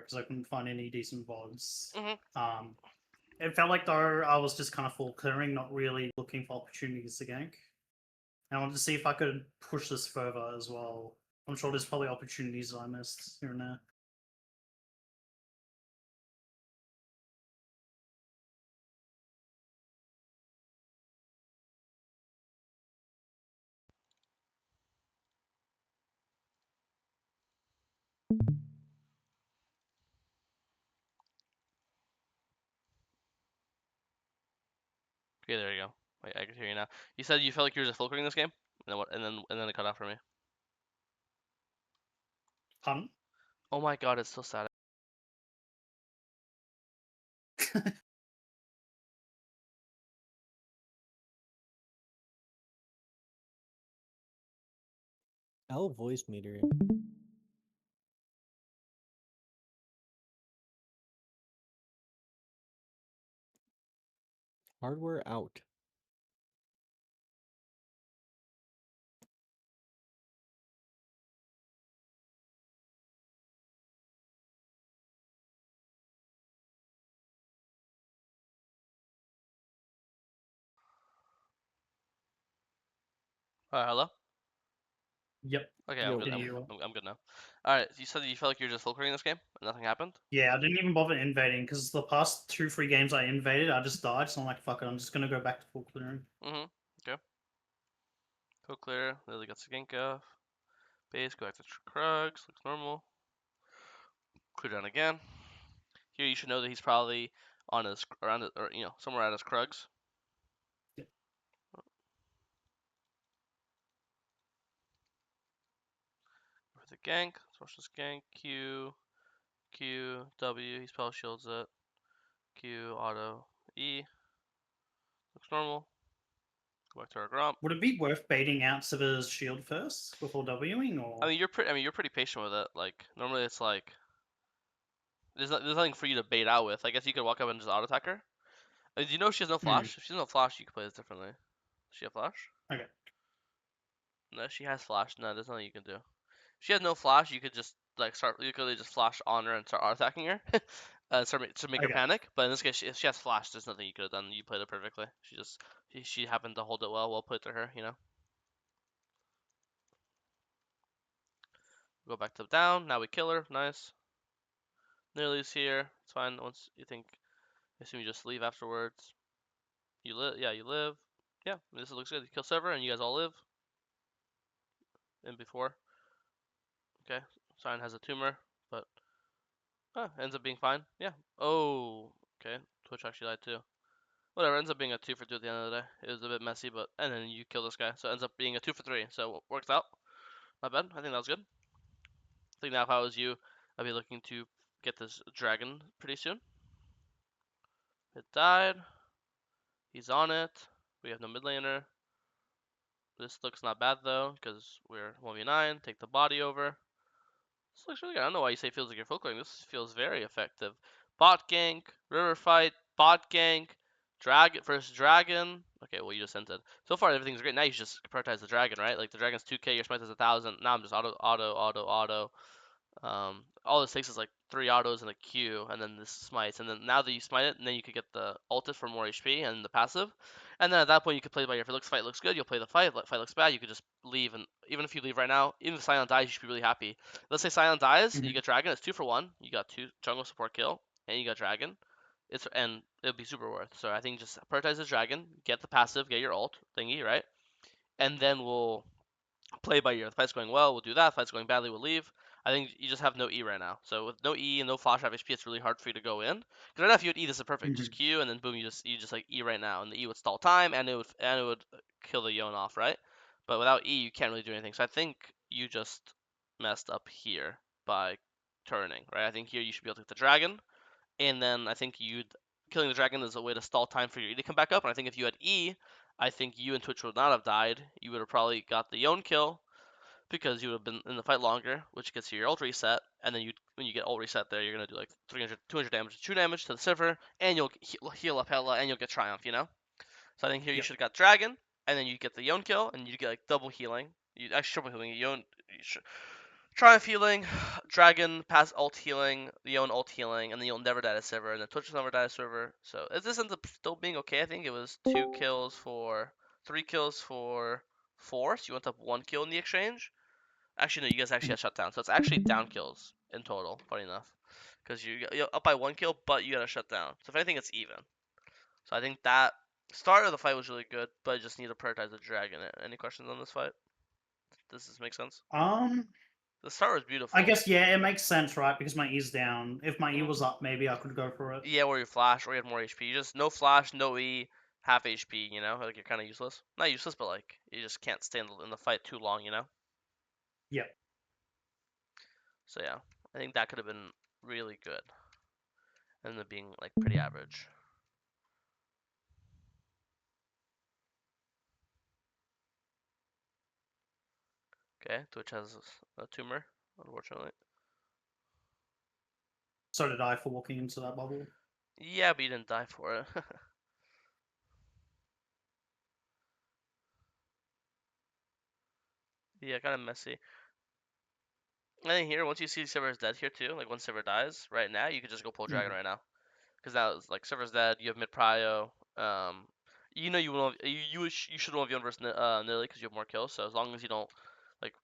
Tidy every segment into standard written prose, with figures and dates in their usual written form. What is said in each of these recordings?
because I couldn't find any decent VODs. Mm-hmm. It felt like though I was just kind of full clearing, not really looking for opportunities to gank. And I wanted to see if I could push this further as well. I'm sure there's probably opportunities that I missed here and there. Okay, there you go. Wait, I can hear you now. You said you felt like you were just filtering this game, and then what? And then it cut off for me. Pardon? Oh my god, it's so sad. L voice meter. Hardware out. Hello? Yep. Okay, Yo. I'm good. Can you? I'm good now. Alright, you said you felt like you were just filtering this game, and nothing happened? Yeah, I didn't even bother invading because the past 2-3 games I invaded, I just died. So I'm like, fuck it, I'm just gonna go back to full clearing. Mm-hmm. Okay. Go clear. Lily gets the gank off. Base, go back to Krugs. Looks normal. Clear down again. Here you should know that he's probably on his around it, or somewhere at his Krugs. Yep. For the gank, let's watch this gank. Q, W. He spell shields it. Q, auto, E. Looks normal. Go back to our Gromp. Would it be worth baiting out Sivir's shield first before Wing, or? I mean, you're pretty patient with it. Like normally, it's like there's nothing for you to bait out with. I guess you could walk up and just auto attack her. I mean, do you know she has no flash? If she has no flash, you can play this differently. Does she have flash? Okay. No, she has flash. No, there's nothing you can do. If she has no flash, you could just like start. You could just flash on her and start auto attacking her, start to make her Okay. panic. But in this case, if she has flash, there's nothing you could have done. You played it perfectly. She happened to hold it well. Well played to her. Go back to down. Now we kill her. Nice. Nidalee's here. It's fine. Once you think, I assume you just leave afterwards. You live. Yeah, you live. Yeah, this looks good. You kill Sever, and you guys all live. In before. Okay. Sign has a tumor, but ends up being fine. Yeah. Oh. Okay. Twitch actually lied too. Whatever. Ends up being a 2 for 2 at the end of the day. It was a bit messy, but and then you kill this guy, so it ends up being a 2 for 3. So it works out. Not bad. I think that was good. I think now if I was you, I'd be looking to get this dragon pretty soon. It died. He's on it. We have no mid laner. This looks not bad though, because we're 1v9. Take the body over. This looks really good. I don't know why you say it feels like you're full clearing. This feels very effective. Bot gank, river fight, bot gank, dragon versus dragon. Okay, well you just entered. So far everything's great. Now you should just prioritize the dragon, right? Like the dragon's 2k, your smite is 1,000. Now I'm just auto. All this takes is like 3 autos and a Q, and then this smites, and then now that you smite it, and then you could get the ulted for more HP and the passive, and then at that point you could play by ear. If it looks fight looks good, you'll play the fight. If fight looks bad, you could just leave, and even if you leave right now, even if Sion dies, you should be really happy. Let's say Sion dies, and you get Dragon, it's 2 for 1. You got 2 jungle support kill, and you got Dragon. It'll be super worth. So I think just prioritize the Dragon, get the passive, get your ult thingy, right? And then we'll play by ear. If the fight's going well, we'll do that. If the fight's going badly, we'll leave. I think you just have no E right now. So with no E and no flash out of HP, it's really hard for you to go in. Because right now, if you had E, this is perfect. Just Q and then boom, you just like E right now, and the E would stall time and it would kill the Yone off, right? But without E, you can't really do anything. So I think you just messed up here by turning, right? I think here you should be able to hit the dragon, and then I think killing the dragon is a way to stall time for your E to come back up. And I think if you had E, I think you and Twitch would not have died. You would have probably got the Yone kill because you would have been in the fight longer, which gets you your ult reset, and then when you get ult reset there, you're gonna do like 300, 200 damage, true damage to the server, and you'll heal up hella, and you'll get triumph, So I think here you should have got dragon, and then you get the Yone kill, and you get like double healing. You actually triple healing. Triumph healing, Dragon pass ult healing, Leon ult healing, and then you'll never die to Sivir, and then Twitch will never die to Sivir. So this ends up still being okay. I think it was 3 kills for 4, so you went up 1 kill in the exchange. Actually, no, you guys actually had shut down, so it's actually down kills in total. Funny enough, because you're up by 1 kill, but you got a shut down. So if anything, it's even. So I think that start of the fight was really good, but I just need to prioritize the dragon. Any questions on this fight? Does this make sense? The start was beautiful. I guess yeah, it makes sense, right? Because my E's down. If my E Mhm. was up, maybe I could go for it. Yeah, or you flash, or you had more HP. You just no flash, no E, half HP. You know, like you're kind of useless. Not useless, but like you just can't stay in the fight too long. You know. Yep. So yeah, I think that could have been really good. Ended up being like pretty average. Okay, Twitch has a tumor, unfortunately. So did I for walking into that bubble. Yeah, but you didn't die for it. Yeah, kind of messy. I think here, once you see Silver's dead here too, like when Silver dies, right now, you could just go pull Dragon right now. Because now it's like Silver's dead, you have mid prio. You know you will you should 1v1 versus Nidalee because you have more kills. So as long as you don't like,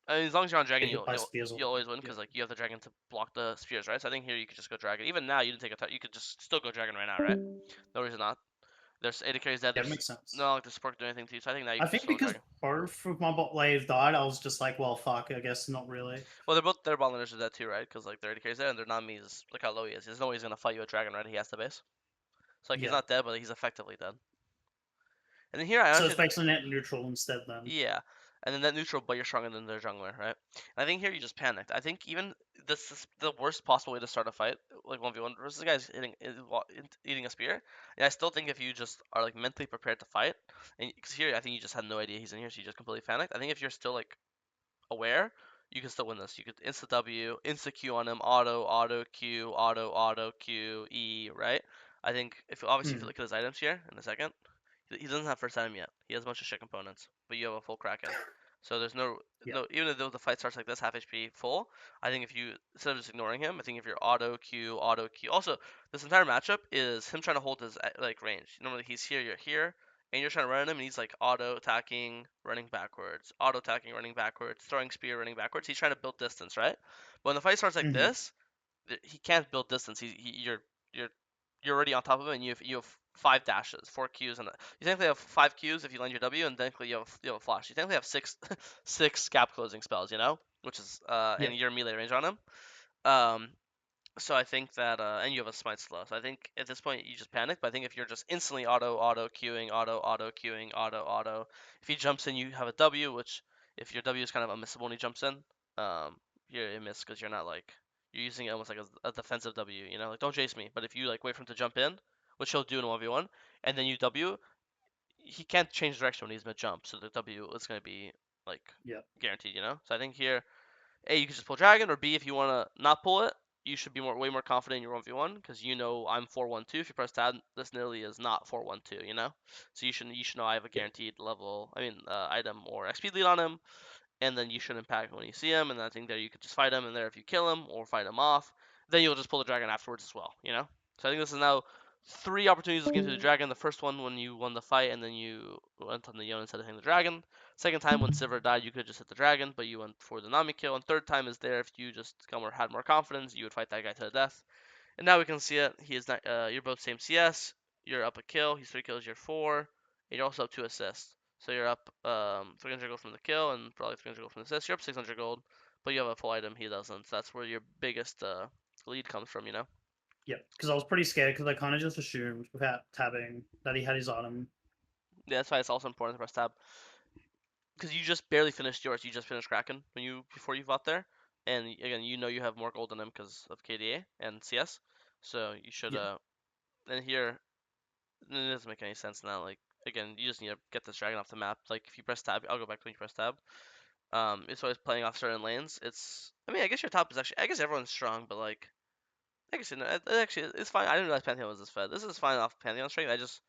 I mean, as long as you're on Dragon, Get hit by spears or you'll always win yeah. because like you have the Dragon to block the spears, right? So I think here you could just go Dragon. Even now you didn't take a you could just still go Dragon right now, right? No reason not. There's AD carries dead. Yeah, There's makes sense. no like the support do anything to you. So I think now you I can just think go because Dragon. both of my bot wave died, I was just like, well, fuck. I guess not really. Well, their ball are dead too, right? Because like their AD carries dead and their non is look how low he is. There's no way he's gonna fight you with Dragon, right? He has the base. So like he's Yeah. not dead, but he's effectively dead. And then here I So honestly it's basically net neutral instead then. yeah, and then that neutral, but you're stronger than their jungler, right? And I think here you just panicked. I think even this is the worst possible way to start a fight, like 1v1 versus the guy's eating a spear. And I still think if you just are like mentally prepared to fight, and because here I think you just had no idea he's in here, so you just completely panicked. I think if you're still like aware, you can still win this. You could insta W, insta Q on him, auto Q, auto Q, E, right? I think if obviously if you look at his items here in a second, he doesn't have first item yet. He has a bunch of shit components, but you have a full Kraken. So there's no Yeah. no even though the fight starts like this, half HP full. I think if you instead of just ignoring him, I think if you're auto Q. Also, this entire matchup is him trying to hold his like range. Normally he's here, you're here, and you're trying to run at him, and he's like auto attacking, running backwards, auto attacking, running backwards, throwing spear, running backwards. He's trying to build distance, right? But when the fight starts like this, he can't build distance. You're you're already on top of him, and you have 5 dashes, 4 Qs, and you technically have 5 Qs if you land your W, and technically you have a flash. You technically have six gap closing spells, you know, which is Yeah. and you're melee range on him. Um, so I think that and you have a smite slow. So I think at this point you just panic. But I think if you're just instantly auto queuing, auto queuing, auto, if he jumps in, you have a W, which if your W is kind of unmissable when he jumps in, you're a miss because you're not like you're using it almost like a defensive W. You know, like don't chase me. But if you like wait for him to jump in, which he'll do in 1v1, and then you W, he can't change direction when he's mid jump. So the W is going to be like Yeah. guaranteed. You know. So I think here a, you can just pull Dragon, or B, if you want to not pull it, you should be way more confident in your 1v1 because you know I'm 4-1-2. If you press tab, this nearly is not 4-1-2, you know? So you should know I have a Yeah. guaranteed level, item or XP lead on him, and then you should impact when you see him, and I think there you could just fight him, and there if you kill him or fight him off, then you'll just pull the Dragon afterwards as well, you know? So I think this is now 3 opportunities looking to the Dragon. The first one when you won the fight, and then you went on the Yon instead of hitting the Dragon. Second time when Sivir died, you could just hit the Dragon, but you went for the Nami kill. And third time is there if you just had more confidence, you would fight that guy to the death. And now we can see it. He is not. You're both same CS. You're up a kill. He's 3 kills. You're 4. And you're also up 2 assists. So you're up 300 gold from the kill and probably 300 gold from the assist. You're up 600 gold, but you have a full item. He doesn't. So that's where your biggest lead comes from. You know. Yeah. Because I was pretty scared because I kind of just assumed without tabbing that he had his item. Yeah, that's why it's also important to press tab. Because you just barely finished yours. You just finished Kraken before you fought there, and again, you know you have more gold than him because of KDA and CS. So you should Yeah. And here it doesn't make any sense now. Like again, you just need to get this dragon off the map. Like if you press tab, I'll go back to when you press tab. It's always playing off certain lanes. I mean, I guess your top is actually. I guess everyone's strong, but like, I guess it's fine. I didn't realize Pantheon was this fed. This is fine off Pantheon strength. I just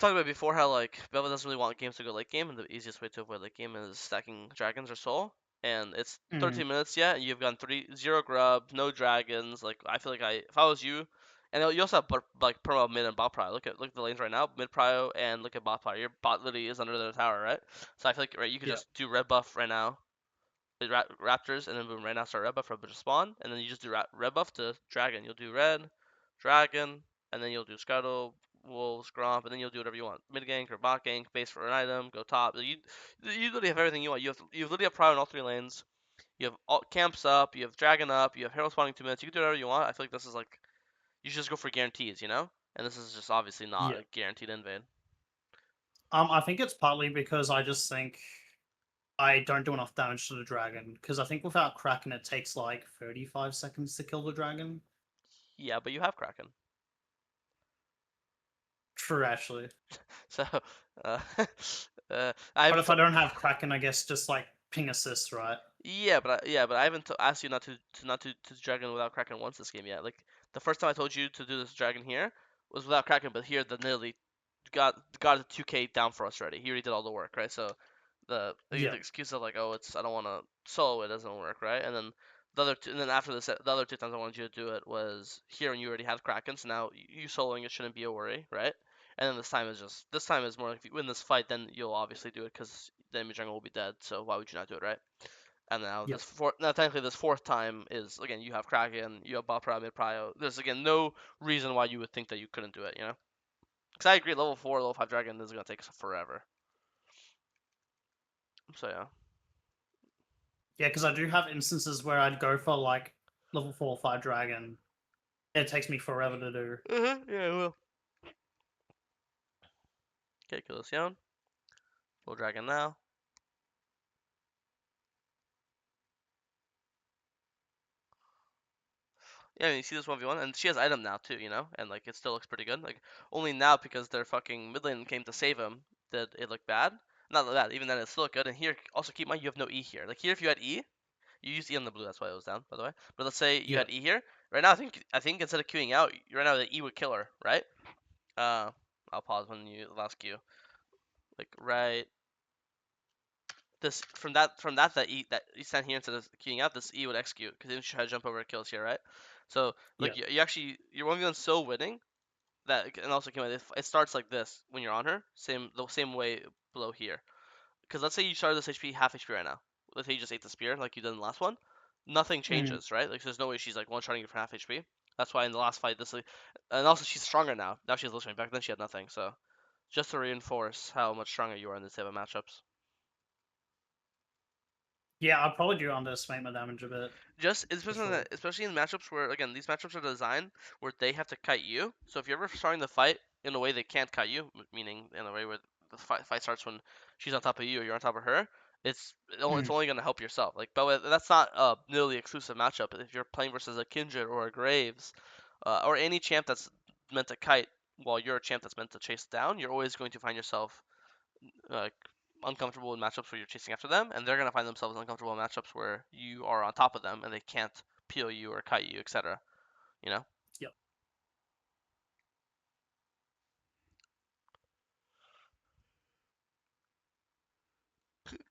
talked about before how like Belveth doesn't really want games to go late game, and the easiest way to avoid late game is stacking dragons or soul. and it's Mm. 13 minutes yet, and you've gone 0 grub, no dragons. Like I feel like if I was you, and you also have like perma mid and bot prio. Look at the lanes right now, mid prio and look at bot prio. Your bot literally is under the tower, right? So I feel like you could Yeah. just do red buff right now, with raptors, and then boom, right now start red buff for a bunch of spawn, and then you just do red buff to dragon. You'll do red, dragon, and then you'll do scuttle, wolves, gromp, and then you'll do whatever you want. Mid gank or bot gank, base for an item, go top. You literally have everything you want. You literally have prio in all 3 lanes. You have all camps up, you have dragon up, you have herald spawning 2 minutes. You can do whatever you want. I feel like this is like you should just go for guarantees, you know? And this is just obviously not Yeah. a guaranteed invade. I think it's partly because I just think I don't do enough damage to the dragon. Because I think without Kraken, it takes like 35 seconds to kill the dragon. Yeah, but you have Kraken. True, actually. So, uh, But I've if I don't have Kraken, I guess just like ping assist, right? yeah, but I haven't asked you not to dragon without Kraken once this game yet. Like the first time I told you to do this dragon here was without Kraken, but here the Nidalee got a 2k down for us already. He already did all the work, right? So the Yeah. excuse of like, oh, I don't want to solo it doesn't work, right? And then and then after the other 2 times I wanted you to do it was here when you already had Kraken, so now you soloing it shouldn't be a worry, right? And then this time is more like if you win this fight, then you'll obviously do it because the enemy jungle will be dead. So why would you not do it, right? And now Yep. now technically this 4th time is again you have Kraken, you have bot prio, mid prio. There's again no reason why you would think that you couldn't do it, you know? Because I agree, level 4, level 5 dragon is gonna take us forever. So yeah. Yeah, because I do have instances where I'd go for like level 4 or 5 dragon. It takes me forever to do. Yeah, I will. Okay, kill this down. Full dragon now. Yeah, and you see this 1v1, and she has item now too, you know? And like it still looks pretty good. Like only now because their fucking mid lane came to save him did it look bad. Not that, even then it still looked good. And here also keep in mind you have no E here. Like here if you had E, you used E on the blue, that's why it was down, by the way. But let's say you Yeah. had E here. Right now I think instead of queuing out, right now the E would kill her, right? I'll pause when you last queue. Like right this that E that you stand here instead of queuing out, this E would execute because then you try to jump over kills here, right? So like Yeah. you actually you're 1v1 so winning that and also it starts like this when you're on her, the same way below here. Because let's say you started this HP half HP right now. Let's say you just ate the spear like you did in the last one. Nothing Mm. changes, right? Like there's no way she's like one shotting you for half HP. That's why in the last fight and also she's stronger now. Now she has low Back then she had nothing. So just to reinforce how much stronger you are in this type of matchups. Yeah, I'd probably do underestimate my damage a bit. Just For sure. especially in matchups where again these matchups are designed where they have to kite you. So if you're ever starting the fight in a way they can't kite you, meaning in a way where the fight starts when she's on top of you or you're on top of her, it's Mm. only gonna help yourself. Like, but that's not a nearly exclusive matchup. If you're playing versus a Kindred or a Graves, or any champ that's meant to kite, while you're a champ that's meant to chase down, you're always going to find yourself uh, uncomfortable in matchups where you're chasing after them, and they're gonna find themselves uncomfortable in matchups where you are on top of them and they can't peel you or kite you, etc. You know? Yep.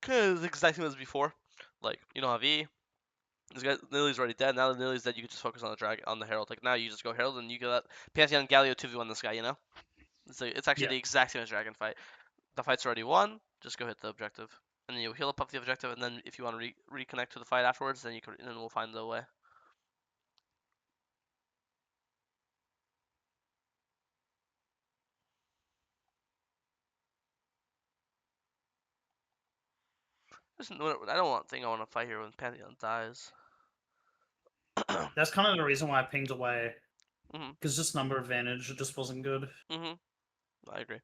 Cause exactly as before. Like you don't have E. This guy Nidalee already dead. Now that Nidalee's dead, you can just focus on the Herald. Like now you just go Herald and you get that Pantheon Galio 2v1 this guy. You know? It's actually Yeah. the exact same as Dragon fight. The fight's already won. Just go hit the objective, and then you heal up the objective, and then if you want to reconnect to the fight afterwards, then then we'll find the way. I don't think I want to fight here when Pantheon dies. That's kind of the reason why I pinged away. Mhm. Because just number advantage, it just wasn't good. Mhm. I agree.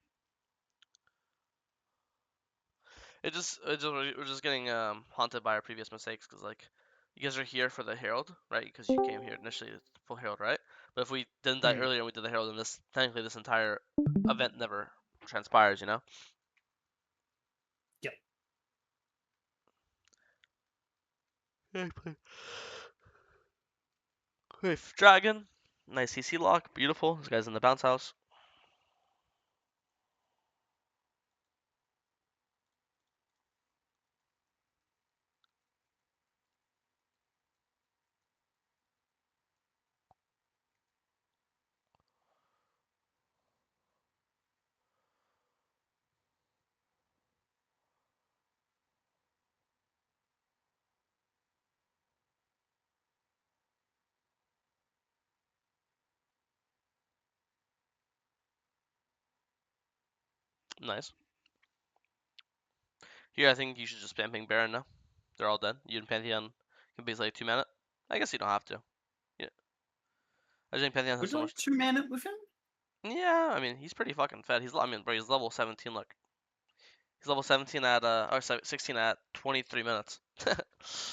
We're just getting haunted by our previous mistakes because like you guys are here for the Herald, right? Because you came here initially to full Herald, right? But if we didn't die Mm. earlier and we did the Herald, then technically this entire event never transpires, you know? Yep. Wait, Dragon, nice CC lock, beautiful. This guy's in the bounce house. Nice. Here, I think you should just spam ping Baron now. They're all dead. You and Pantheon can basically like 2 mana. I guess you don't have to. Yeah. I just think Pantheon has Would so you much. like 2 mana with him? Yeah, I mean, he's pretty fucking fed. I mean, bro, he's level 17. Look, he's level 17 at or 16 at 23 minutes. But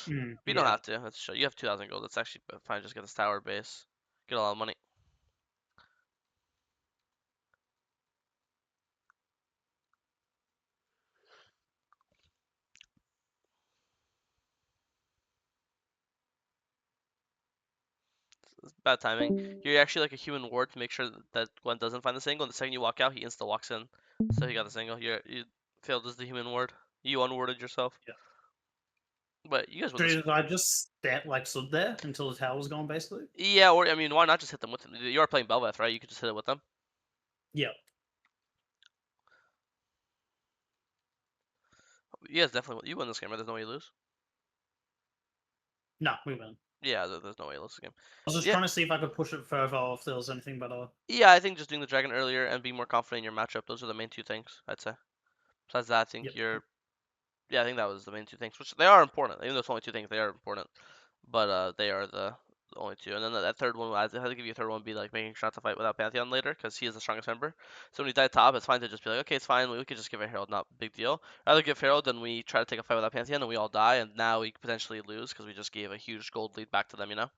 you don't Yeah. have to. That's you have 2,000 gold. That's actually fine. Just get this tower base. Get a lot of money. It's bad timing. You're actually like a human ward to make sure that Gwen doesn't find the single. And the second you walk out, he insta walks in. So he got the single. You failed as the human ward. You unwarded yourself. Yeah. But you guys win this. Should I just stood there until the tower was gone, basically? Yeah, or I mean, why not just hit them with them? You are playing Belveth, right? You could just hit it with them. Yeah. You guys definitely you win this game, right? There's no way you lose. No, we win. Yeah, there's no way you lose this game. I was just Yeah. trying to see if I could push it further or if there was anything better. Yeah, I think just doing the dragon earlier and being more confident in your matchup. Those are the main two things, I'd say. Besides that, I think Yep. yeah, I think that was the main two things, which they are important. Even though it's only two things, they are important. But they are the only two. And then that third one, I had to give you a third one, be like making sure not to fight without Pantheon later, because he is the strongest member. So when you die top, it's fine to just be like, okay, it's fine. We could just give a Herald, not big deal. Rather give Herald than we try to take a fight without Pantheon and we all die, and now we potentially lose because we just gave a huge gold lead back to them, you know?